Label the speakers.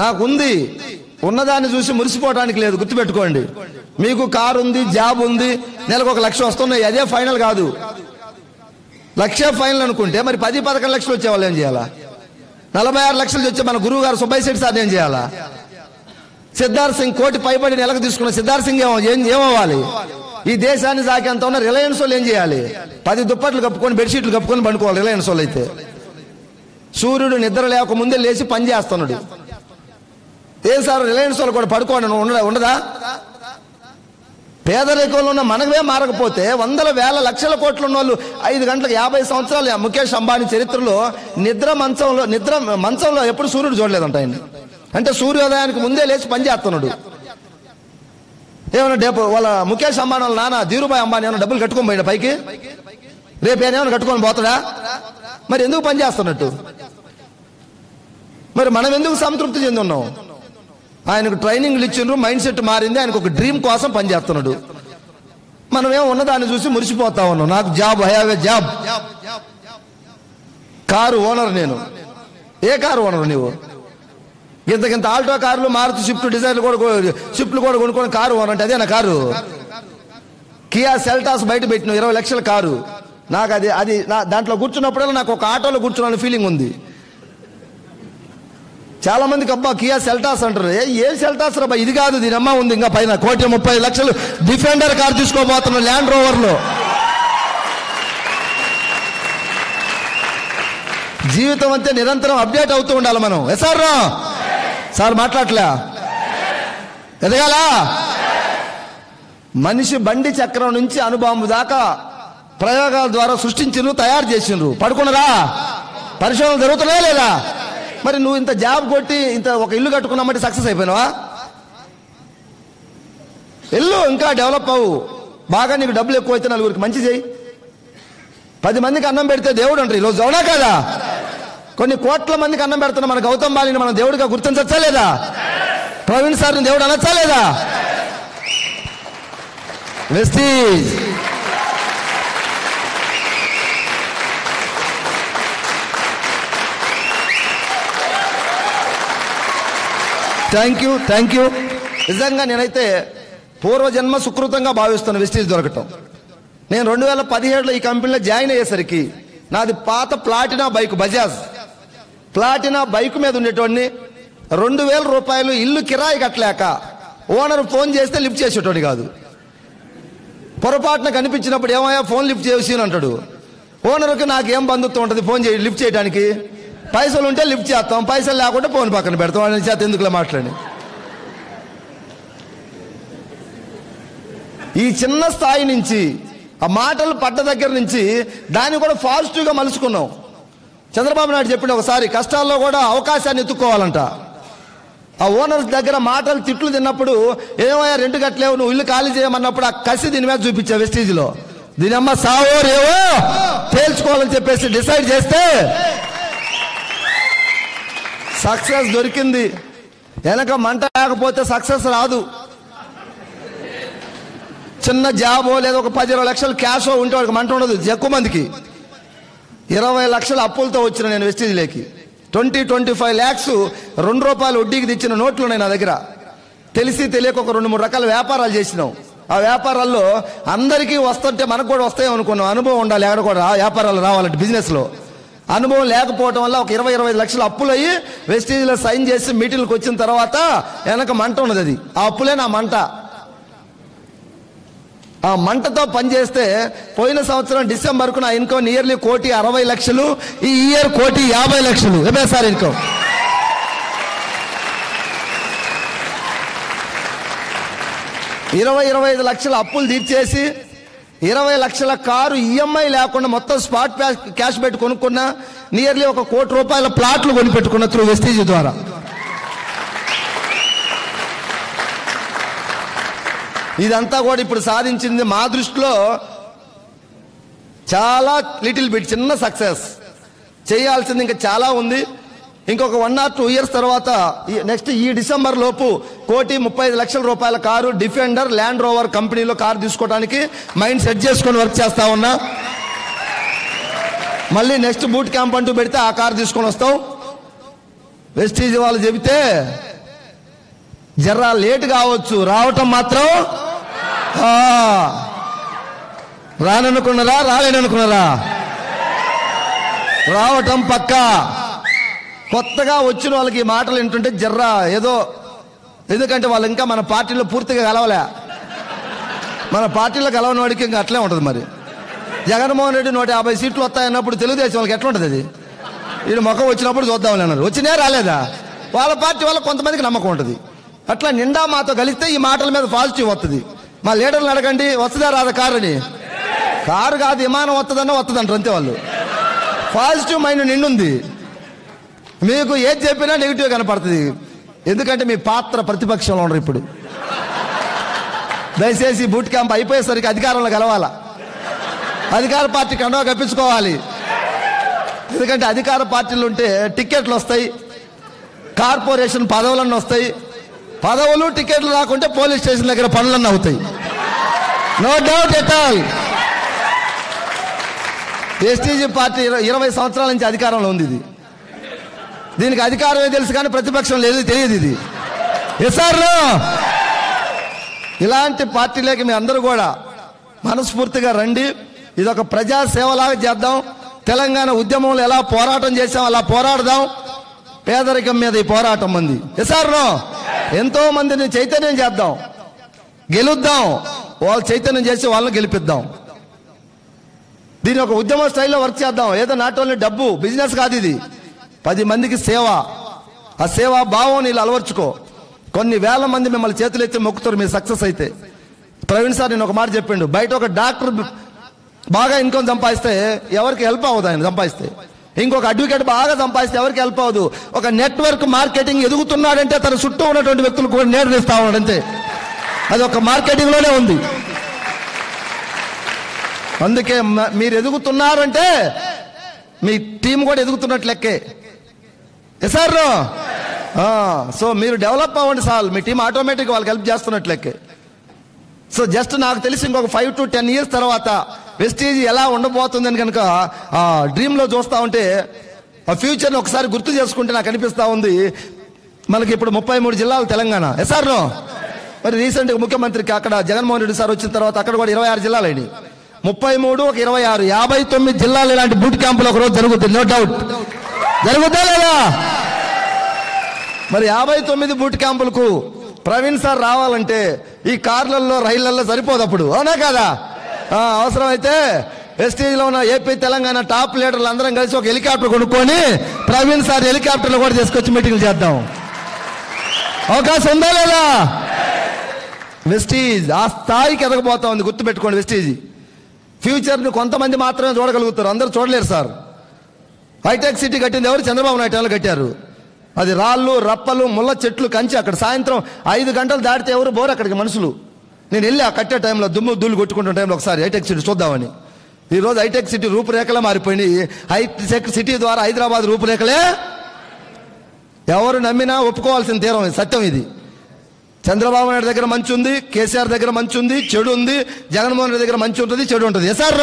Speaker 1: నాకుంది, ఉన్నదాన్ని చూసి మురిసిపోవడానికి లేదు. గుర్తుపెట్టుకోండి, మీకు కారు ఉంది, జాబ్ ఉంది, నెలకు 1 లక్ష వస్తున్నాయి, అదే ఫైనల్ కాదు. 1 లక్ష ఫైనల్ అనుకుంటే మరి 10-11 లక్షలు వచ్చేవాళ్ళు ఏం చేయాలా? 46 లక్షలు వచ్చే మన గురువు గారు సుబ్బయ్య శెట్టి సార్ ఏం చేయాలా? సిద్ధార్థ్ సింగ్ కోటి పైబడి నెలకు తీసుకున్న సిద్ధార్థ్ సింగ్ ఏమవ్వాలి? ఈ దేశాన్ని సాకేంత ఉన్న రిలయన్స్ వాళ్ళు ఏం చేయాలి? 10 దుప్పట్లు కప్పుకొని బెడ్షీట్లు కప్పుకొని పండుకోవాలి రిలయన్స్ వాళ్ళు అయితే. సూర్యుడు నిద్ర లేకముందే లేచి పని చేస్తున్నాడు. ఏం సార్ రిలయన్స్ వాళ్ళు కూడా పడుకోండి ఉండదా? పేదరికంలో ఉన్న మనమే మారకపోతే వందల వేల లక్షల కోట్లు ఉన్న వాళ్ళు 5 గంటలకు 50 సంవత్సరాలు ముఖేష్ అంబానీ చరిత్రలో నిద్ర మంచంలో ఎప్పుడు సూర్యుడు చూడలేదంట ఆయన. అంటే సూర్యోదయానికి ముందే లేచి పని చేస్తున్నాడు. ఏమన్నా వాళ్ళ ముఖేష్ అంబానీ వాళ్ళ నాన్న ధీరుభాయ్ అంబానీ ఏమన్నా డబ్బులు కట్టుకొని పోయినా పైకి? రేపు ఏమైనా కట్టుకొని పోతాడా? మరి ఎందుకు పని చేస్తున్నట్టు? మరి మనం ఎందుకు సంతృప్తి చెంది ఉన్నాం? ఆయనకు ట్రైనింగ్లు ఇచ్చిండ్రు, మైండ్ సెట్ మారింది, ఆయనకు ఒక డ్రీమ్ కోసం పనిచేస్తున్నాడు. మనమేమో ఉన్నదాన్ని చూసి మురిసిపోతా ఉన్నాం. నాకు job, I have a job. Car owner నేను. ఏ కారు ఓనర్ నీవు? ఇంతకింత ఆల్టో కార్లు, మారుతి స్విఫ్ట్ డిజైర్లు కూడా కొనుక్కొని కారు ఓనర్ అంటే అదే నా కారు. కియా సెల్టాస్ బయట పెట్టిన 20 లక్షల కారు. నాకు అది దాంట్లో కూర్చున్నప్పుడల్లా నాకు ఒక ఆటోలో కూర్చున్న ఫీలింగ్ ఉంది. చాలా మందికి అబ్బా కియా సెల్టాస్ అంటారు. ఏ సెల్టాస్ రా? ఇది కాదు, దీని అమ్మ ఉంది ఇంకా పైన 1,30 లక్షలు డిఫెండర్ కార్ తీసుకోబోతున్నా ల్యాండ్ రోవర్ లో. జీవితం అంతే నిరంతరం అప్డేట్ అవుతూ ఉండాలి మనం. ఎసార్ రా సార్ మాట్లాడలే ఎదగాల. మనిషి బండి చక్రం నుంచి అణుబాంబు దాకా ప్రయోగాల ద్వారా సృష్టించిండ్రు, తయారు చేసిండ్రు. పడుకున్నారా? పరిశోధనలు జరుగుతున్నాయా లేదా? మరి నువ్వు ఇంత జాబ్ కొట్టి ఇంత ఒక ఇల్లు కట్టుకున్నామంటే సక్సెస్ అయిపోయినావా? ఇల్లు ఇంకా డెవలప్ అవ్వు. బాగా నీకు డబ్బులు ఎక్కువైతే నలుగురికి మంచి చేయి. 10 మందికి అన్నం పెడితే దేవుడు అంటారు ఈరోజు. అవునా కాదా? కొన్ని కోట్ల మందికి అన్నం పెడుతున్నా మన గౌతమ్ బాలిని మనం దేవుడిగా గుర్తించచ్చా లేదా? ప్రవీణ్ సార్ని దేవుడు అనొచ్చా లేదా? Vestige thank you. నిజంగా నేనైతే పూర్వజన్మ సుకృతంగా భావిస్తాను వెస్టీజ్ దొరకటం. నేను 2017లో ఈ కంపెనీలో జాయిన్ అయ్యేసరికి నాది పాత ప్లాటినా బైక్, బజాజ్ ప్లాటినా బైక్ మీద ఉండేటోడిని. 2,000 రూపాయలు ఇల్లు కిరాయి కట్టలేక ఓనర్ ఫోన్ చేస్తే లిఫ్ట్ చేసేటోడి కాదు. పొరపాటున కనిపించినప్పుడు ఏమయ్యా ఫోన్ లిఫ్ట్ చేసి అంటాడు. ఓనర్కి నాకేం బంధుత్వం ఉంటుంది ఫోన్ లిఫ్ట్ చేయడానికి? పైసలు ఉంటే లిఫ్ట్ చేస్తాం, పైసలు లేకుంటే ఫోన్ పక్కన పెడతాం. వాళ్ళ చేత ఎందుకులా మాట్లాడి. ఈ చిన్న స్థాయి నుంచి ఆ మాటలు పడ్డ దగ్గర నుంచి దాన్ని కూడా పాజిటివ్గా మలుచుకున్నాం. చంద్రబాబు నాయుడు చెప్పిన ఒకసారి కష్టాల్లో కూడా అవకాశాన్ని ఎత్తుక్కోవాలంట. ఆ ఓనర్స్ దగ్గర మాటలు తిట్లు తిన్నప్పుడు ఏమయ్యా రెంట్ కట్టలేవు, నువ్వు ఇల్లు ఖాళీ చేయమన్నప్పుడు ఆ కసి దీని మీద చూపించా వెస్టీజ్లో. దీని అమ్మ సావో రేవో తేల్చుకోవాలని చెప్పేసి డిసైడ్ చేస్తే సక్సెస్ దొరికింది. వెనక మంట లేకపోతే సక్సెస్ రాదు. చిన్న జాబో లేదా ఒక 10-20 లక్షలు క్యాషో ఉంటే వాడికి మంట ఉండదు. ఎక్కువ మందికి 20 లక్షల అప్పులతో వచ్చిన నేను వెస్టీజ్లోకి. 20-25 lakhs 2 రూపాయలు వడ్డీకి తెచ్చిన నోట్లు ఉన్నాయి నా దగ్గర. తెలిసి తెలియక ఒక 2-3 రకాల వ్యాపారాలు చేసినాం. ఆ వ్యాపారాల్లో అందరికీ వస్తుంటే మనకు కూడా వస్తాయి అనుకున్నాం. అనుభవం ఉండాలి ఎక్కడ కూడా వ్యాపారాలు రావాలంటే. బిజినెస్లో అనుభవం లేకపోవడం వల్ల ఒక 20-25 లక్షలు అప్పులు అయ్యి వెస్టీజ్లో సైన్ చేసి మీటింగ్కి వచ్చిన తర్వాత వెనక మంట ఉన్నది. అది ఆ అప్పులే నా మంట. ఆ మంటతో పనిచేస్తే పోయిన సంవత్సరం డిసెంబర్కు నా ఇన్కమ్ నియర్లీ 1,60,00,000. ఈ ఇయర్ 1,50,00,000 ఎంఎస్ఆర్ ఇన్కమ్. 20-25 లక్షల అప్పులు తీర్చేసి 20 లక్షల కారు ఈఎంఐ లేకుండా మొత్తం స్పాట్ క్యాష్ పెట్టి కొనుక్కున్న నియర్లీ 1 కోటి రూపాయల ప్లాట్లు కొనిపెట్టుకున్న త్రూ వెస్టీజ్ ద్వారా. ఇదంతా కూడా ఇప్పుడు సాధించింది మా దృష్టిలో చాలా లిటిల్ బిట్, చిన్న సక్సెస్. చేయాల్సింది ఇంకా చాలా ఉంది. ఇంకొక 1 or 2 years తర్వాత నెక్స్ట్ ఈ డిసెంబర్ లోపు 1,35,00,000 రూపాయల కారు డిఫెండర్ ల్యాండ్ రోవర్ కంపెనీలో కారు తీసుకోవడానికి మైండ్ సెట్ చేసుకొని వర్క్ చేస్తా ఉన్నా. మళ్ళీ నెక్స్ట్ బూట్ క్యాంప్ అంటూ పెడితే ఆ కారు తీసుకొని వస్తాం. వెస్టీజ్ వాళ్ళు చెబితే జర్రా లేట్ కావచ్చు, రావటం మాత్రం రాననుకున్నారా, రాలేననుకున్నారా? రావటం పక్కా. కొత్తగా వచ్చిన వాళ్ళకి ఈ మాటలు ఏంటంటే జర్రా ఏదో, ఎందుకంటే వాళ్ళు ఇంకా మన పార్టీలో పూర్తిగా కలవలే. మన పార్టీలో కలవని వాడికి ఇంకా అట్లే ఉంటుంది. మరి జగన్మోహన్ రెడ్డి 150 సీట్లు వస్తాయన్నప్పుడు తెలుగుదేశం వాళ్ళకి ఎట్లా ఉంటుంది? అది వీడు ముఖం వచ్చినప్పుడు చూద్దామని అన్నారు. వచ్చినా రాలేదా? వాళ్ళ పార్టీ వాళ్ళ కొంతమందికి నమ్మకం ఉంటుంది. అట్లా నిండా మాతో కలిస్తే ఈ మాటల మీద పాజిటివ్ వస్తుంది. మా లీడర్లు అడగండి, వస్తుందా రాదా కారు అని. కారు కాదు, విమానం వస్తుందన్నా వస్తుందంటారు అంతే. వాళ్ళు పాజిటివ్ మైండ్ నిండుంది. మీకు ఏది చెప్పినా నెగిటివ్ కనపడుతుంది. ఎందుకంటే మీ పాత్ర ప్రతిపక్షంలో ఉండరు. ఇప్పుడు దయచేసి బూట్ క్యాంప్ అయిపోయేసరికి అధికారంలో కలవాలా, అధికార పార్టీ కండువా కప్పించుకోవాలి. ఎందుకంటే అధికార పార్టీలు ఉంటే టికెట్లు వస్తాయి, కార్పొరేషన్ పదవులన్నీ వస్తాయి. పదవులు టికెట్లు రాకుంటే పోలీస్ స్టేషన్ దగ్గర పనులన్నీ అవుతాయి. No doubt at all. STG party 20 సంవత్సరాల నుంచి అధికారంలో ఉంది. ఇది దీనికి అధికారమే తెలుసు కానీ ప్రతిపక్షం లేదు, తెలియదు. ఇది ఎస్ఆర్లో ఇలాంటి పార్టీలోకి మీ అందరూ కూడా మనస్ఫూర్తిగా రండి. ఇది ఒక ప్రజా సేవలాగా చేద్దాం. తెలంగాణ ఉద్యమంలో ఎలా పోరాటం చేసాం అలా పోరాడదాం. పేదరికం మీద ఈ పోరాటం ఉంది. ఎస్ఆర్లో ఎంతో మందిని చైతన్యం చేద్దాం, గెలుద్దాం. వాళ్ళు చైతన్యం చేసి వాళ్ళని గెలిపిద్దాం. దీని ఒక ఉద్యమ స్టైల్లో వర్క్ చేద్దాం. ఏదో నాట్ ఓన్లీ డబ్బు, బిజినెస్ కాదు ఇది. 10 మందికి సేవ. ఆ సేవా భావం నీళ్ళు అలవర్చుకో. కొన్ని వేల మంది మిమ్మల్ని చేతులు ఎత్తి మొక్కుతారు మీరు సక్సెస్ అయితే. ప్రవీణ్ సార్ నేను ఒక మాట చెప్పిండు, బయట ఒక డాక్టర్ బాగా ఇన్కమ్ సంపాదిస్తే ఎవరికి హెల్ప్ అవ్వదు. ఆయన సంపాదిస్తే ఇంకొక అడ్వకేట్ బాగా సంపాదిస్తే ఎవరికి హెల్ప్ అవ్వదు. ఒక నెట్వర్క్ మార్కెటింగ్ ఎదుగుతున్నాడంటే తన చుట్టూ ఉన్నటువంటి వ్యక్తులు కూడా నేర్పిస్తా ఉన్నాడు అంతే. అది ఒక మార్కెటింగ్ లోనే ఉంది. అందుకే మీరు ఎదుగుతున్నారంటే మీ టీం కూడా ఎదుగుతున్నట్లు లెక్కే. సార్ సో మీరు డెవలప్ అవ్వండి చాలు, మీ టీం ఆటోమేటిక్ వాళ్ళకి హెల్ప్ చేస్తున్నట్లు లెక్కే. సో జస్ట్ నాకు తెలిసి ఇంకొక 5 to 10 years తర్వాత వెస్టీజ్ ఎలా ఉండబోతుందని కనుక డ్రీమ్లో చూస్తూ ఉంటే ఆ ఫ్యూచర్ని ఒకసారి గుర్తు చేసుకుంటే నాకు అనిపిస్తూ ఉంది. మనకి ఇప్పుడు 33 జిల్లాలు తెలంగాణ. ఎస్ఆర్లో మరి రీసెంట్గా ముఖ్యమంత్రికి అక్కడ జగన్మోహన్ రెడ్డి సార్ వచ్చిన తర్వాత అక్కడ కూడా 26 జిల్లాలు అయినాయి. 33 ఒక 26 59 జిల్లాలు ఇలాంటి బూట్ క్యాంపులు ఒక రోజు జరుగుతుంది. నో డౌట్ జరుగుతా లేదా? మరి 59 బూట్ క్యాంపులకు ప్రవీణ్ సార్ రావాలంటే ఈ కార్లలో రైళ్లలో సరిపోదు. అప్పుడు అవునా కదా? అవసరమైతే వెస్టీజ్లో ఉన్న ఏపీ తెలంగాణ టాప్ లీడర్లు అందరం కలిసి ఒక హెలికాప్టర్ కొనుక్కొని ప్రవీణ్ సార్ హెలికాప్టర్లో కూడా తీసుకొచ్చి మీటింగ్లు చేద్దాం. అవకాశం ఉందా లేదా? వెస్టీజ్ ఆ స్థాయికి ఎదగబోతా ఉంది. గుర్తుపెట్టుకోండి, వెస్టీజ్ ఫ్యూచర్ని కొంతమంది మాత్రమే చూడగలుగుతారు, అందరూ చూడలేరు సార్. హైటెక్ సిటీ కట్టింది ఎవరు? చంద్రబాబు నాయుడు టైంలో కట్టారు. అది రాళ్ళు రప్పలు ముళ్ళ చెట్లు కంచి. అక్కడ సాయంత్రం 5 గంటలు దాటితే ఎవరు బోరు అక్కడికి మనుషులు. నేను వెళ్ళి ఆ కట్టే టైంలో దుమ్ము ధూళి కొట్టుకుంటున్న టైంలో ఒకసారి హైటెక్ సిటీ చూద్దామని. ఈరోజు హైటెక్ సిటీ రూపురేఖలే మారిపోయినాయి. హైటెక్ సిటీ ద్వారా హైదరాబాద్ రూపురేఖలే ఎవరు నమ్మినా ఒప్పుకోవాల్సిన తీరం, సత్యం ఇది. చంద్రబాబు నాయుడు దగ్గర మంచి ఉంది, కేసీఆర్ దగ్గర మంచి ఉంది, చెడు ఉంది. జగన్మోహన్ రెడ్డి దగ్గర మంచి ఉంటుంది, చెడు ఉంటుంది. ఎస్ఆర్